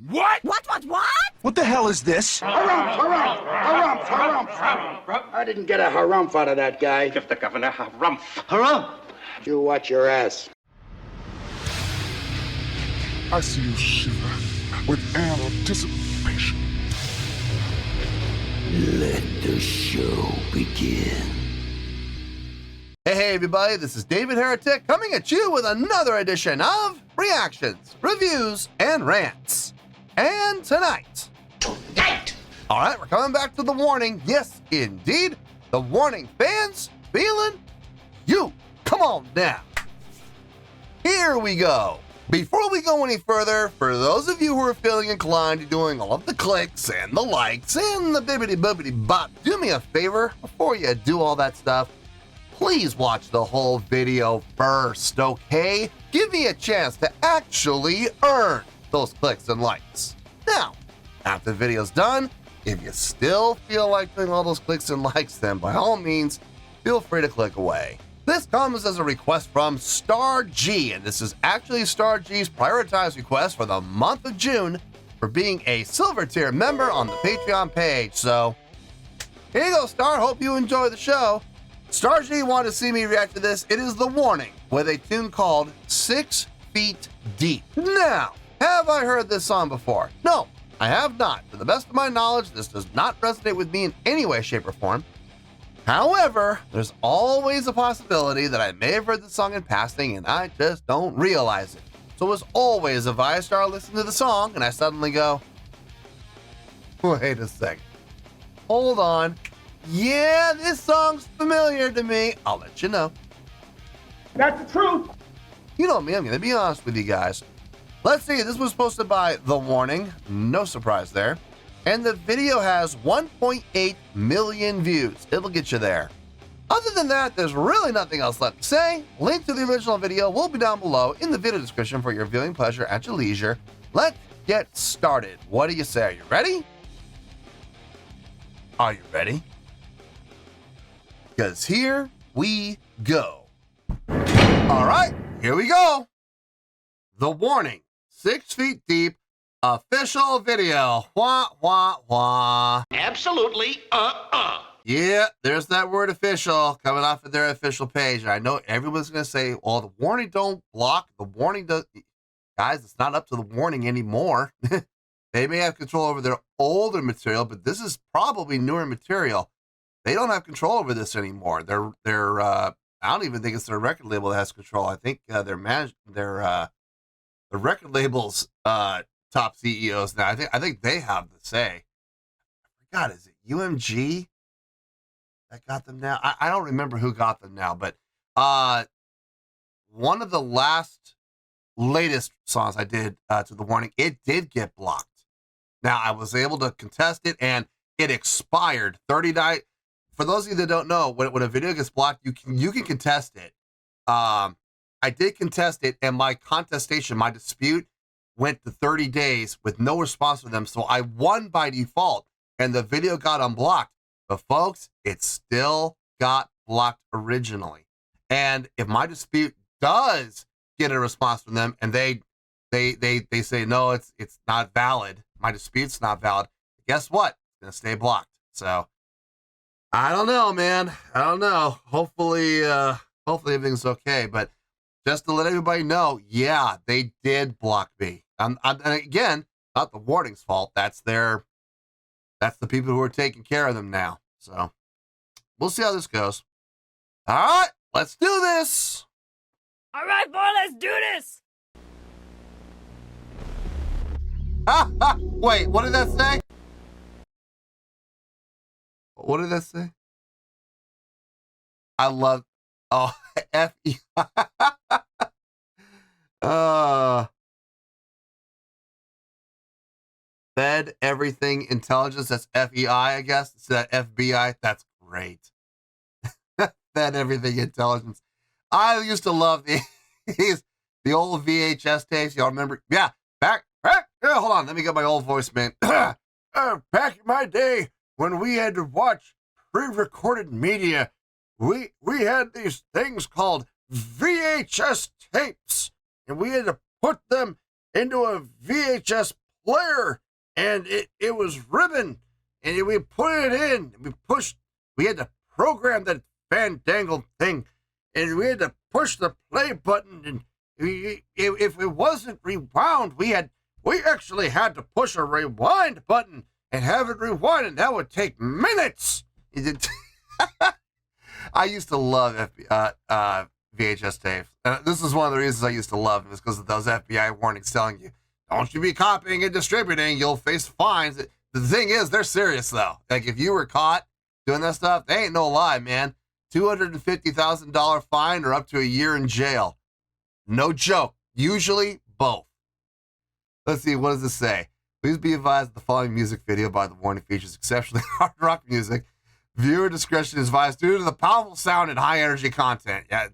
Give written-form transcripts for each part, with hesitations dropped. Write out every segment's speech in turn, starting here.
What? What? What the hell is this? Harumph. I didn't get a harumph out of that guy. Give the governor harumph. Harumph? You watch your ass. I see you shiver with anticipation. Let the show begin. Hey everybody, this is David Heretic coming at you with another edition of Reactions, Reviews, and Rants. And tonight, all right, we're coming back to the Warning. Yes, indeed, the Warning Fans Feeling You. Come on now. Here we go. Before we go any further, for those of you who are feeling inclined to doing all of the clicks and the likes and the bibbity-bobbity-bop, do me a favor before you do all that stuff. Please watch the whole video first, okay? Give me a chance to actually earn those clicks and likes. Now, after the video's done, if you still feel like doing all those clicks and likes, then by all means, feel free to click away. This comes as a request from Star G, and this is actually Star G's prioritized request for the month of June for being a silver tier member on the Patreon page. So, here you go, Star. Hope you enjoy the show. Star G wanted to see me react to this. It is The Warning with a tune called 6 Feet Deep. Now, have I heard this song before? No, I have not. To the best of my knowledge, this does not resonate with me in any way, shape, or form. However, there's always a possibility that I may have heard the song in passing and I just don't realize it. So as always, if I start listening to the song and I suddenly go, wait a second, hold on, yeah, this song's familiar to me, I'll let you know. That's the truth. You know me, I'm going to be honest with you guys. Let's see, this was posted by The Warning, no surprise there. And the video has 1.8 million views. It'll get you there. Other than that, there's really nothing else left to say. Link to the original video will be down below in the video description for your viewing pleasure at your leisure. Let's get started. What do you say? Are you ready? Are you ready? Because here we go. All right, here we go. The Warning, 6 Feet Deep, official video. Wah, wah, wah. Absolutely, Yeah, there's that word official coming off of their official page. I know everyone's going to say, well, the Warning don't block. The Warning does. Guys, it's not up to the Warning anymore. They may have control over their older material, but this is probably newer material. They don't have control over this anymore. I don't even think it's their record label that has control. I think the record label's top CEOs now. I think they have the say. God, is it UMG that got them now? I don't remember who got them now, but one of the latest songs I did to The Warning, it did get blocked. Now, I was able to contest it, and it expired 39. For those of you that don't know, when a video gets blocked, you can contest it. I did contest it, and my contestation, my dispute, went to 30 days with no response from them. So I won by default, and the video got unblocked. But folks, it still got blocked originally. And if my dispute does get a response from them, and they say no, it's not valid, my dispute's not valid, guess what? It's gonna stay blocked. So I don't know, man. I don't know. Hopefully everything's okay. But just to let everybody know, yeah, they did block me. And again, not the Warning's fault. That's the people who are taking care of them now. So we'll see how this goes. All right, let's do this. All right, boy, let's do this. Wait, what did that say? What did that say? I love, F-E. Fed Everything Intelligence, that's F-E-I, I guess. It's that FBI. That's great. Fed Everything Intelligence. I used to love the old VHS tapes. Y'all remember? Yeah, back, hold on. Let me get my old voice, man. Back in my day when we had to watch pre-recorded media, we had these things called VHS tapes, and we had to put them into a VHS player, and it was ribbon, and we put it in, and we had to program that fandangled thing, and we had to push the play button, and if it wasn't rewound, we actually had to push a rewind button and have it rewind, and that would take minutes. I used to love VHS tapes. This is one of the reasons I used to love them, is because of those FBI warnings telling you, don't you be copying and distributing, you'll face fines. The thing is, they're serious, though. Like, if you were caught doing that stuff, they ain't no lie, man. $250,000 fine or up to a year in jail. No joke. Usually both. Let's see, what does this say? Please be advised that the following music video by The Warning features exceptionally hard rock music. Viewer discretion is advised due to the powerful sound and high energy content. Yeah.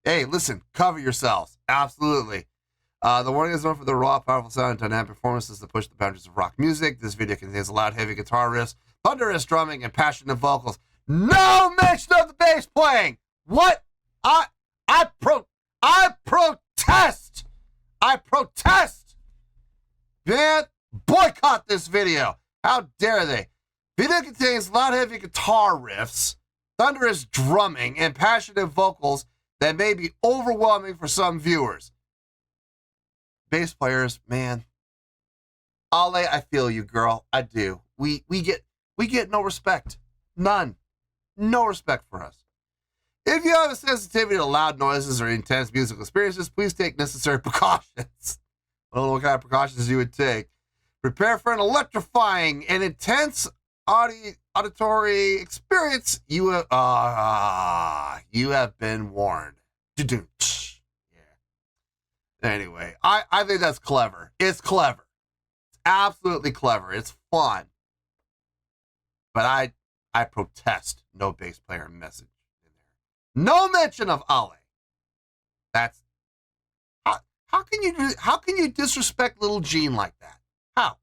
Hey, listen, cover yourselves. Absolutely. The Warning is known for the raw, powerful sound and dynamic performances that push the boundaries of rock music. This video contains loud, heavy guitar riffs, thunderous drumming, and passionate vocals. No mention of the bass playing. What? I protest. I protest. Man, boycott this video. How dare they? Video contains loud, heavy guitar riffs, thunderous drumming, and passionate vocals that may be overwhelming for some viewers. Bass players, man. Ale, I feel you, girl. I do. We get no respect. None. No respect for us. If you have a sensitivity to loud noises or intense musical experiences, please take necessary precautions. I don't know what kind of precautions you would take. Prepare for an electrifying and intense auditory experience. You have been warned. Yeah. Anyway, I think that's clever. It's clever. It's absolutely clever. It's fun. But I protest no bass player message in there. No mention of Ale. That's how can you disrespect little Gene like that? How?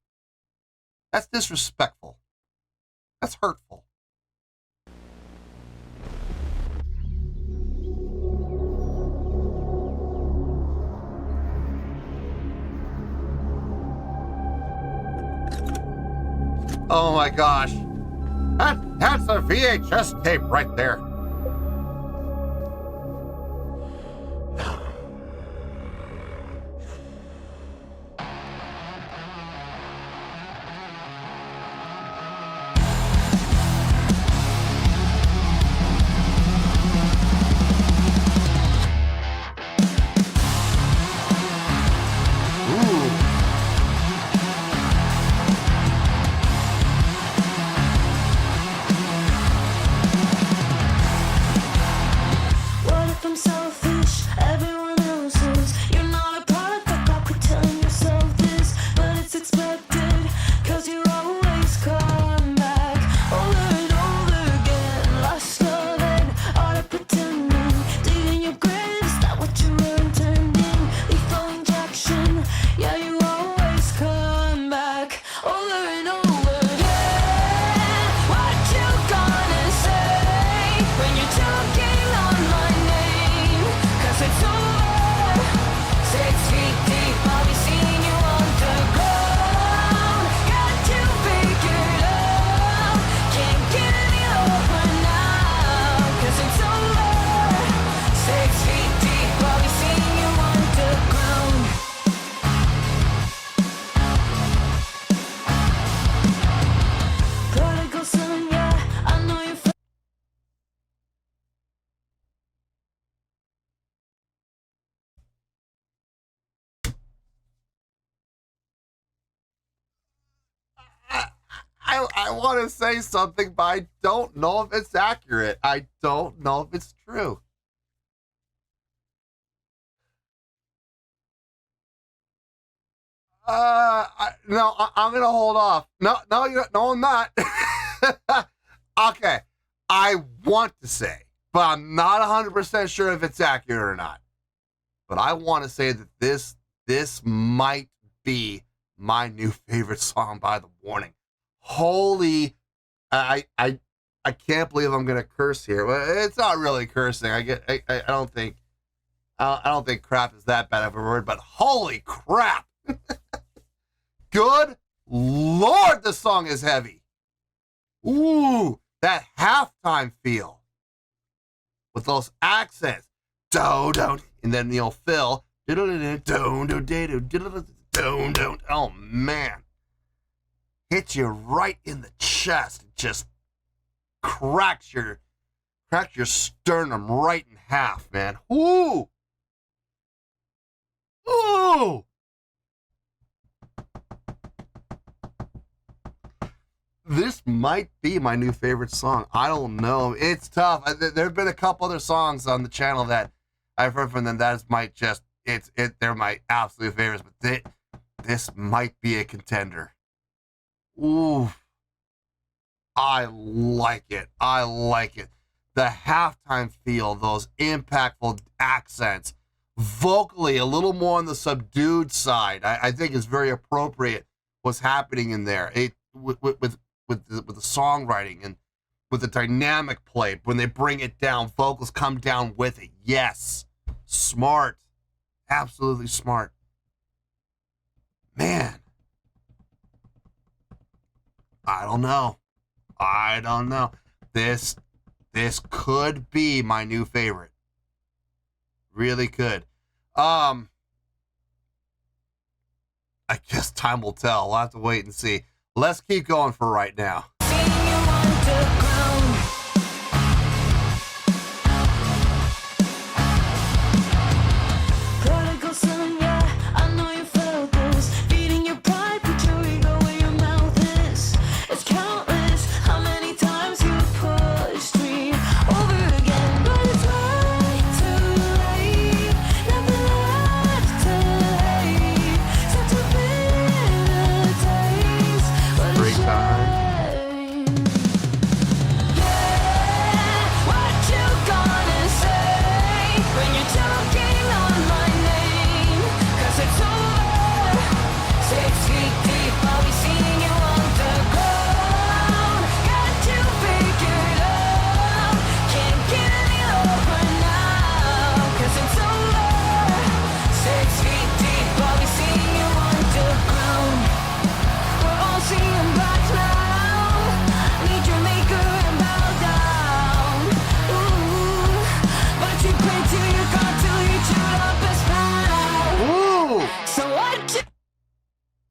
That's disrespectful. That's hurtful. Oh my gosh. That's a VHS tape right there. I want to say something, but I don't know if it's accurate. I don't know if it's true. No, I'm gonna hold off. No, I'm not. Okay, I want to say, but I'm not 100% sure if it's accurate or not. But I want to say that this might be my new favorite song by The Warning. Holy, I can't believe I'm gonna curse here. But it's not really cursing. I don't think crap is that bad of a word. But holy crap! Good Lord, this song is heavy. Ooh, that halftime feel with those accents. Do, don't, and then you'll fill. Oh man, hits you right in the chest. It just cracks your sternum right in half, man. Ooh, ooh. This might be my new favorite song. I don't know. It's tough. There have been a couple other songs on the channel that I've heard from them that might just, they're my absolute favorites, but this might be a contender. Ooh. I like it. I like it. The halftime feel, those impactful accents, vocally a little more on the subdued side, I think is very appropriate what's happening in there. With the songwriting and with the dynamic play, when they bring it down, vocals come down with it. Yes. Smart. Absolutely smart. Man. I don't know. This could be my new favorite. Really could. I guess time will tell. We'll have to wait and see. Let's keep going for right now.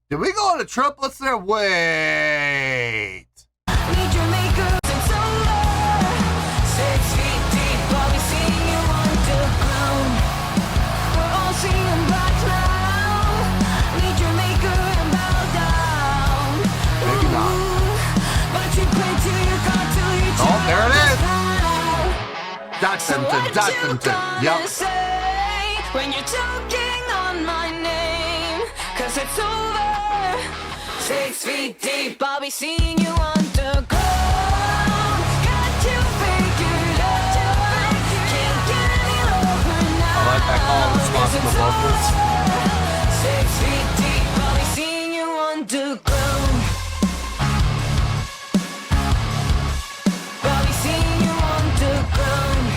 Did we go on a triplets there? Wait. Oh, there it is. Yep. When you're choking on my name, 'cause it's over. 6 feet deep, I'll be seeing you underground. Got you figured out. Can't get any lower now. I like that call response from the vocals. 6 feet deep, I'll be seeing you underground. I'll be seeing you underground.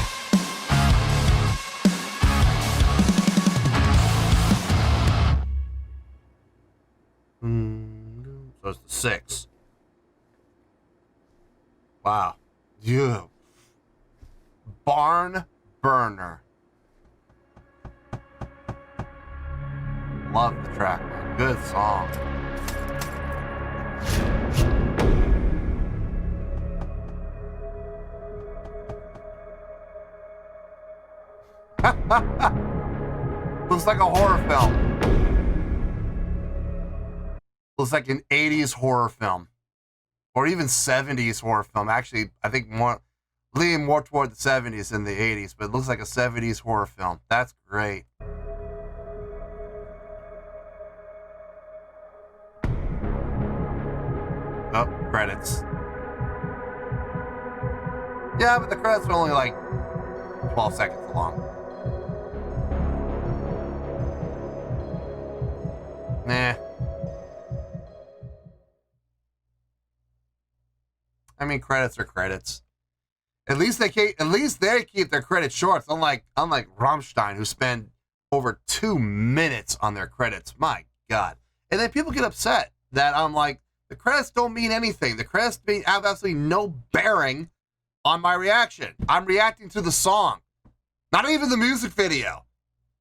So it's the 6. Wow. Yeah. Barn burner. Love the track, man. Good song. Looks like a horror film. Looks like an 80s horror film. Or even 70s horror film. Actually, I think leaning more toward the 70s than the 80s, but it looks like a 70s horror film. That's great. Oh, credits. Yeah, but the credits are only like 12 seconds long. Nah. I mean, credits are credits. At least they keep their credits short. Unlike Rammstein, who spend over 2 minutes on their credits. My God. And then people get upset. that I'm like, the credits don't mean anything. The credits have absolutely no bearing on my reaction. I'm reacting to the song, not even the music video.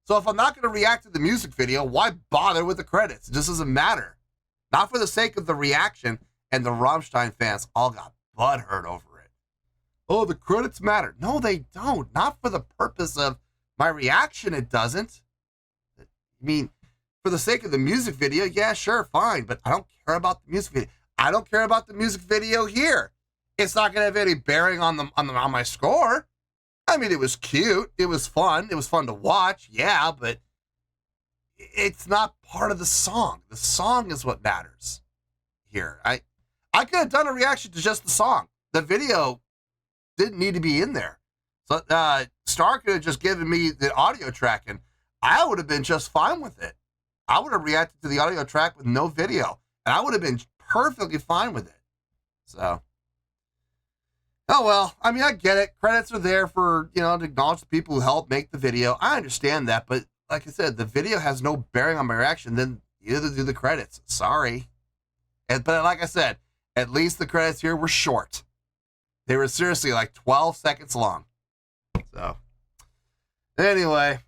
So if I'm not going to react to the music video, why bother with the credits? It just doesn't matter. Not for the sake of the reaction, and the Rammstein fans all got butthurt over it. Oh, the credits matter. No, they don't. Not for the purpose of my reaction, it doesn't. I mean, for the sake of the music video, yeah, sure, fine, but I don't care about the music video. I don't care about the music video here. It's not going to have any bearing on my score. I mean, it was cute. It was fun. It was fun to watch, yeah, but it's not part of the song. The song is what matters here. I could have done a reaction to just the song. The video didn't need to be in there. So Star could have just given me the audio track, and I would have been just fine with it. I would have reacted to the audio track with no video, and I would have been perfectly fine with it. So, oh well. I mean, I get it. Credits are there for, to acknowledge the people who helped make the video. I understand that, but like I said, the video has no bearing on my reaction. Then you either do the credits. Sorry. But like I said, at least the credits here were short. They were seriously like 12 seconds long. So, anyway,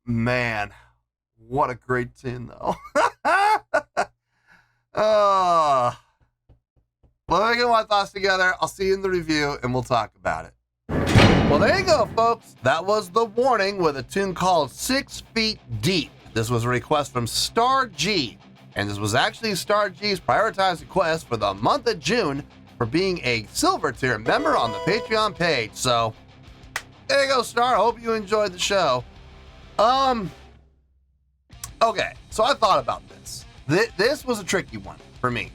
man, what a great tune, though. Let me get my thoughts together. I'll see you in the review, and we'll talk about it. Well, there you go, folks. That was The Warning with a tune called 6 Feet Deep. This was a request from Star G, and this was actually Star G's prioritized request for the month of June for being a silver tier member on the Patreon page. So, there you go, Star. Hope you enjoyed the show. Okay, so I thought about this. This was a tricky one for me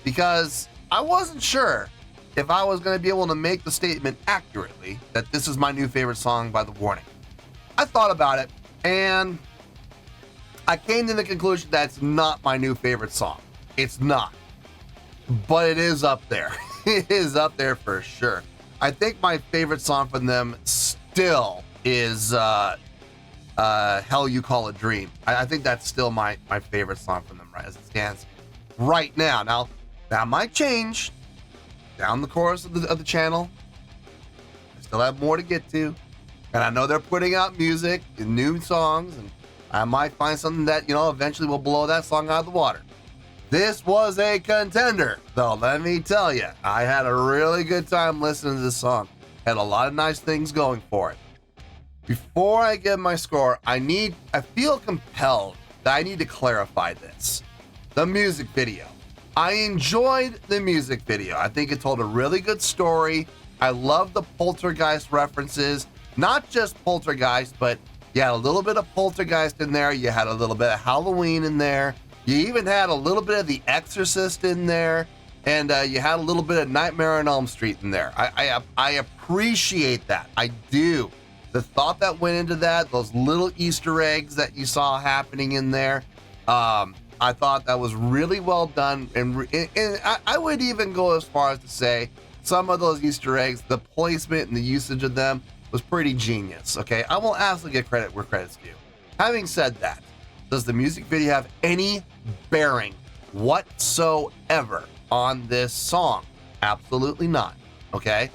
because I wasn't sure if I was going to be able to make the statement accurately that this is my new favorite song by The Warning. I thought about it, and I came to the conclusion that it's not my new favorite song. It's not. But it is up there. It is up there for sure. I think my favorite song from them still is Hell You Call a Dream. I think that's still my favorite song from them, right, as it stands right now. Now, that might change down the course of the channel. I still have more to get to. And I know they're putting out music and new songs, and I might find something that, eventually will blow that song out of the water. This was a contender, though, let me tell you. I had a really good time listening to this song. Had a lot of nice things going for it. Before I give my score, I feel compelled that I need to clarify this. The music video. I enjoyed the music video. I think it told a really good story. I love the Poltergeist references. Not just Poltergeist, but you had a little bit of Poltergeist in there. You had a little bit of Halloween in there. You even had a little bit of The Exorcist in there. And you had a little bit of Nightmare on Elm Street in there. I appreciate that. I do. The thought that went into that, those little Easter eggs that you saw happening in there, I thought that was really well done. And I would even go as far as to say some of those Easter eggs, the placement and the usage of them was pretty genius. Okay, I will absolutely get credit where credit's due. Having said that, does the music video have any bearing whatsoever on this song? Absolutely not. Okay,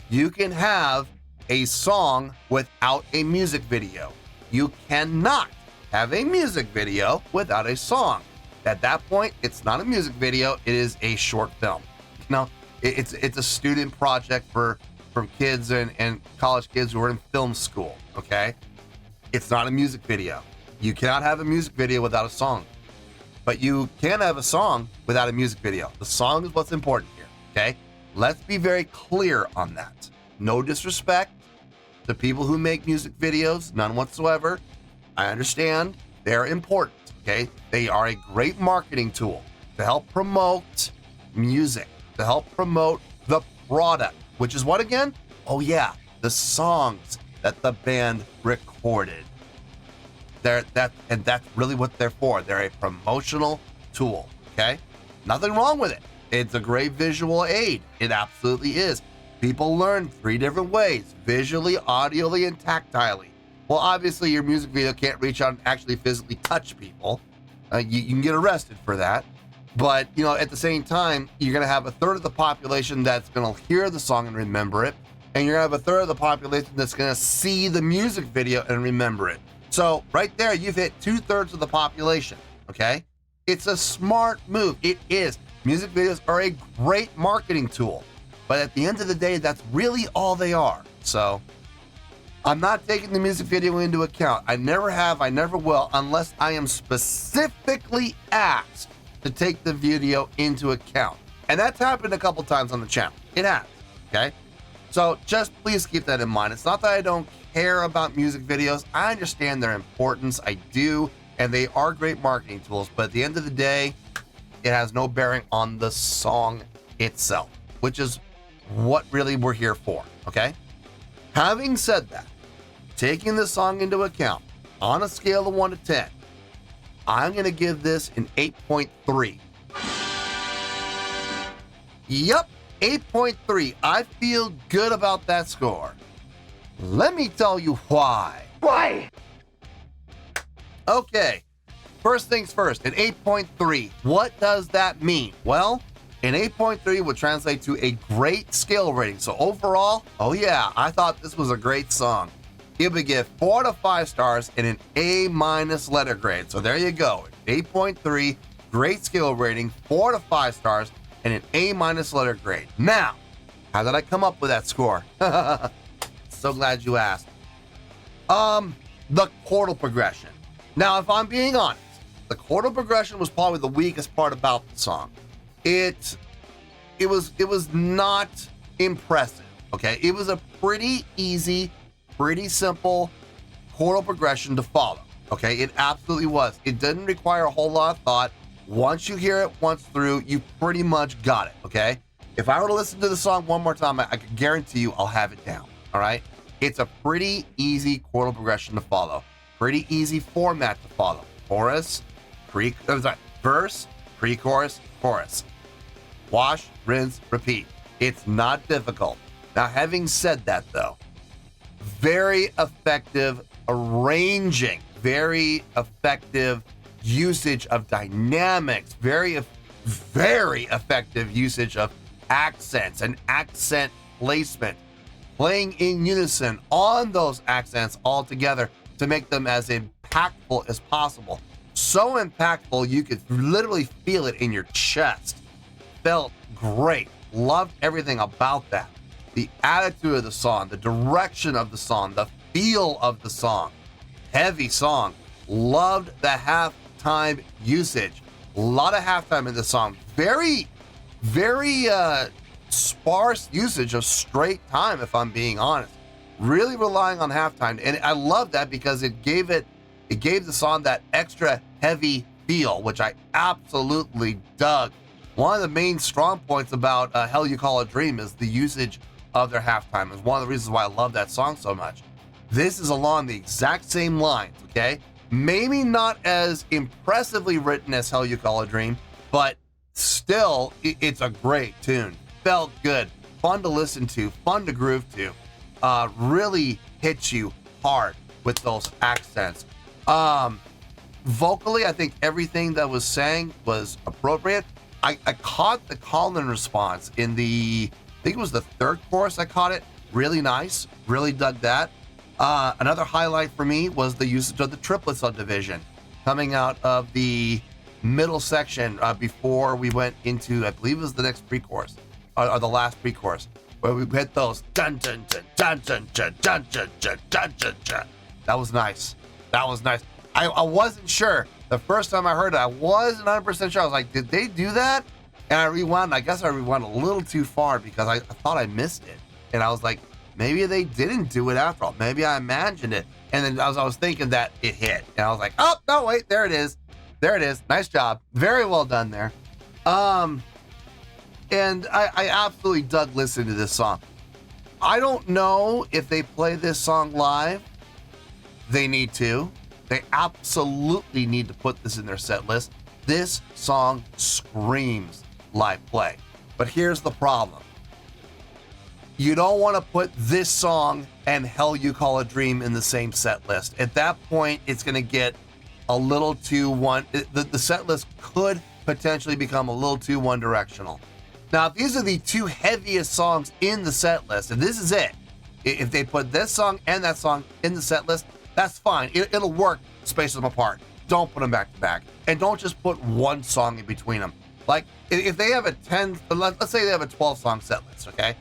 you can have a song without a music video. You cannot have a music video without a song. At that point, it's not a music video, it is a short film. It's a student project from kids and college kids who are in film school, okay? It's not a music video. You cannot have a music video without a song. But you can have a song without a music video. The song is what's important here, okay? Let's be very clear on that. No disrespect to people who make music videos, none whatsoever. I understand they're important, okay? They are a great marketing tool to help promote music, to help promote the product, which is what again? Oh yeah, the songs that the band recorded. And that's really what they're for. They're a promotional tool, okay? Nothing wrong with it. It's a great visual aid. It absolutely is. People learn 3 different ways: visually, audially, and tactilely. Well, obviously your music video can't reach out and actually physically touch people, You can get arrested for that. But, you know, at the same time, you're going to have a third of the population that's going to hear the song and remember it. And you're going to have a third of the population that's going to see the music video and remember it. So right there, you've hit 2/3 of the population, okay? It's a smart move. It is. Music videos are a great marketing tool. But at the end of the day, that's really all they are. So I'm not taking the music video into account. I never have, I never will, unless I am specifically asked to take the video into account. And that's happened a couple times on the channel. It has, okay? So just please keep that in mind. It's not that I don't care about music videos. I understand their importance. I do. And they are great marketing tools. But at the end of the day, it has no bearing on the song itself, which is what really we're here for, okay? Having said that, taking the song into account, on a scale of 1 to 10, I'm going to give this an 8.3. Yep, 8.3. I feel good about that score. Let me tell you why. Why? Okay, first things first, an 8.3. What does that mean? Well, an 8.3 would translate to a great skill rating. So overall, oh yeah, I thought this was a great song. It would give 4 to 5 stars and an A- letter grade. So there you go, 8.3, great skill rating, 4 to 5 stars, and an A- letter grade. Now, how did I come up with that score? So glad you asked. The chordal progression. Now, if I'm being honest, the chordal progression was probably the weakest part about the song. It was not impressive, okay? It was a pretty easy, pretty simple chordal progression to follow, okay? It absolutely was. It didn't require a whole lot of thought. Once you hear it once through, you pretty much got it, okay? If I were to listen to the song one more time, I can guarantee you I'll have it down, all right? It's a pretty easy chordal progression to follow. Pretty easy format to follow. Verse, pre-chorus, chorus. Wash, rinse, repeat. It's not difficult. Now, having said that, though, very effective arranging, very effective usage of dynamics, very effective usage of accents and accent placement, playing in unison on those accents all together to make them as impactful as possible. So impactful, you could literally feel it in your chest. Felt great. Loved everything about that. The attitude of the song, the direction of the song, the feel of the song. Heavy song. Loved the halftime usage. A lot of halftime in the song. Very sparse usage of straight time, if I'm being honest. Really relying on halftime. And I love that because it gave the song that extra heavy feel, which I absolutely dug. One of the main strong points about Hell You Call a Dream is the usage of their halftime. It's one of the reasons why I love that song so much. This is along the exact same lines, okay? Maybe not as impressively written as Hell You Call a Dream, but still, it's a great tune. Felt good, fun to listen to, fun to groove to. Really hits you hard with those accents. Vocally, I think everything that was sang was appropriate. I caught the call and response in I think it was the third chorus. I caught it really nice. Really dug that. Another highlight for me was the usage of the triplet subdivision coming out of the middle section before we went into, I believe it was the next pre-chorus or the last pre-chorus, where we hit those dun dun dun dun dun dun dun dun dun dun dun dun. That was nice. That was nice. I wasn't sure. The first time I heard it, I wasn't 100% sure. I was like, did they do that? And I rewound. I guess I rewound a little too far because I thought I missed it. And I was like, maybe they didn't do it after all. Maybe I imagined it. And then I was thinking that it hit. And I was like, oh, no, wait, there it is. There it is. Nice job. Very well done there. And I absolutely dug listening to this song. I don't know if they play this song live. They need to. They absolutely need to put this in their set list. This song screams live play. But here's the problem. You don't want to put this song and Hell You Call a Dream in the same set list. At that point, it's going to get a little too the set list could potentially become a little too one-directional. Now, if these are the two heaviest songs in the set list, and this is it, if they put this song and that song in the set list, that's fine. It'll work, space them apart. Don't put them back to back. And don't just put one song in between them. Like, if they have a 10, let's say they have a 12-song set list, okay?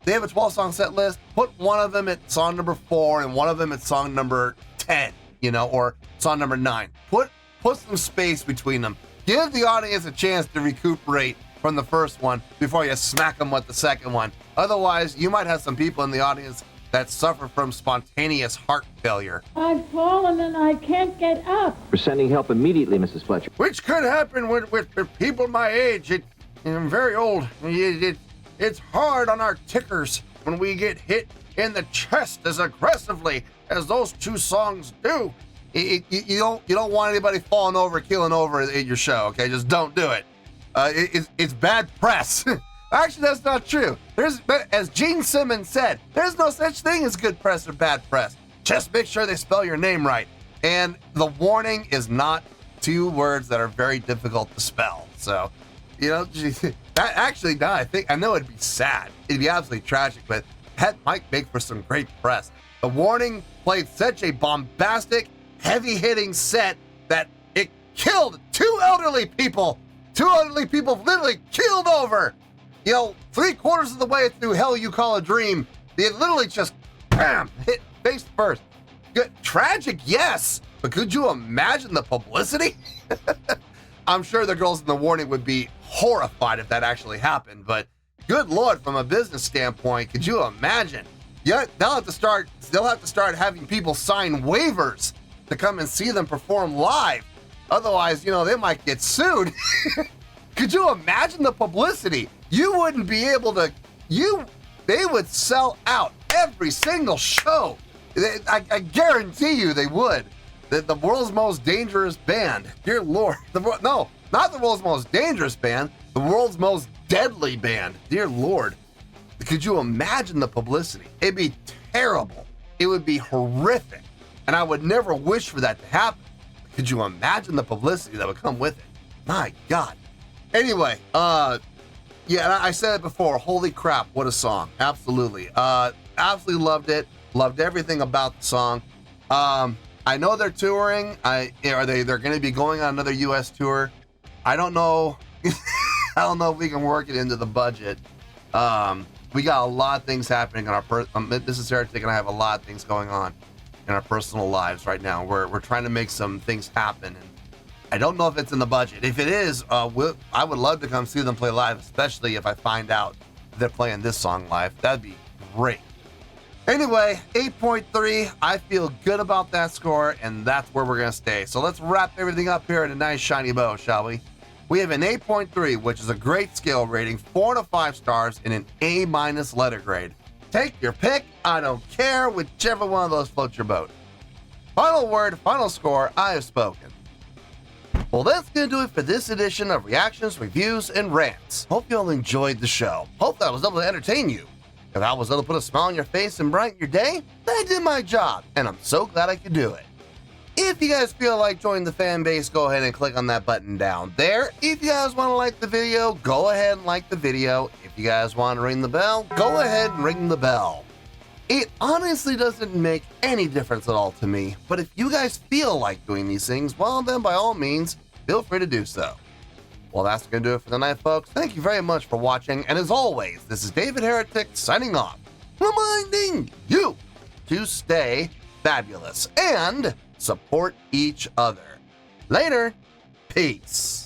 They have a 12-song set list, put one of them at song number 4 and one of them at song number 10, you know, or song number 9. Put some space between them. Give the audience a chance to recuperate from the first one before you smack them with the second one. Otherwise, you might have some people in the audience that suffer from spontaneous heart failure. I've fallen and I can't get up. We're sending help immediately, Mrs. Fletcher. Which could happen with people my age. I'm very old. It's hard on our tickers when we get hit in the chest as aggressively as those two songs do. You don't want anybody falling over, keeling over at your show, okay? Just don't do it. It's bad press. Actually, that's not true. As Gene Simmons said, there's no such thing as good press or bad press. Just make sure they spell your name right. And the warning is not two words that are very difficult to spell. So, you know, that actually, now I know it'd be sad. It'd be absolutely tragic, but that might make for some great press. The warning played such a bombastic, heavy-hitting set that it killed two elderly people. Two elderly people literally keeled over. You know, 3/4 of the way through Hell You Call a Dream, they literally just, bam, hit face first. Good, tragic, yes, but could you imagine the publicity? I'm sure the girls in the warning would be horrified if that actually happened, but good Lord, from a business standpoint, could you imagine? Yeah, they'll have to start having people sign waivers to come and see them perform live. Otherwise, you know, they might get sued. Could you imagine the publicity? You wouldn't be able to, they would sell out every single show. I guarantee you they would. The world's most dangerous band, dear Lord. No, not the world's most dangerous band, the world's most deadly band, dear Lord. Could you imagine the publicity? It'd be terrible. It would be horrific. And I would never wish for that to happen. Could you imagine the publicity that would come with it? My God. Anyway, yeah, and I said it before. Holy crap, what a song. Absolutely. Absolutely loved it. Loved everything about the song. I know they're touring. They're going to be going on another U.S. tour. I don't know. I don't know if we can work it into the budget. We got a lot of things happening in our Mrs. Heretic and I have a lot of things going on in our personal lives right now. We're trying to make some things happen, and I don't know if it's in the budget. If it is, I would love to come see them play live, especially if I find out they're playing this song live. That'd be great. Anyway, 8.3. I feel good about that score, and that's where we're going to stay. So let's wrap everything up here in a nice shiny bow, shall we? We have an 8.3, which is a great scale rating, 4 to 5 stars, and an A- letter grade. Take your pick. I don't care. Whichever one of those floats your boat. Final word, final score. I have spoken. Well, that's going to do it for this edition of Reactions, Reviews, and Rants. Hope you all enjoyed the show. Hope that I was able to entertain you. If I was able to put a smile on your face and brighten your day, then I did my job, and I'm so glad I could do it. If you guys feel like joining the fan base, go ahead and click on that button down there. If you guys want to like the video, go ahead and like the video. If you guys want to ring the bell, go ahead and ring the bell. It honestly doesn't make any difference at all to me, but if you guys feel like doing these things, well then by all means, feel free to do so. Well, that's going to do it for the night, folks. Thank you very much for watching, and as always, this is David Heretic signing off, reminding you to stay fabulous and support each other. Later, peace.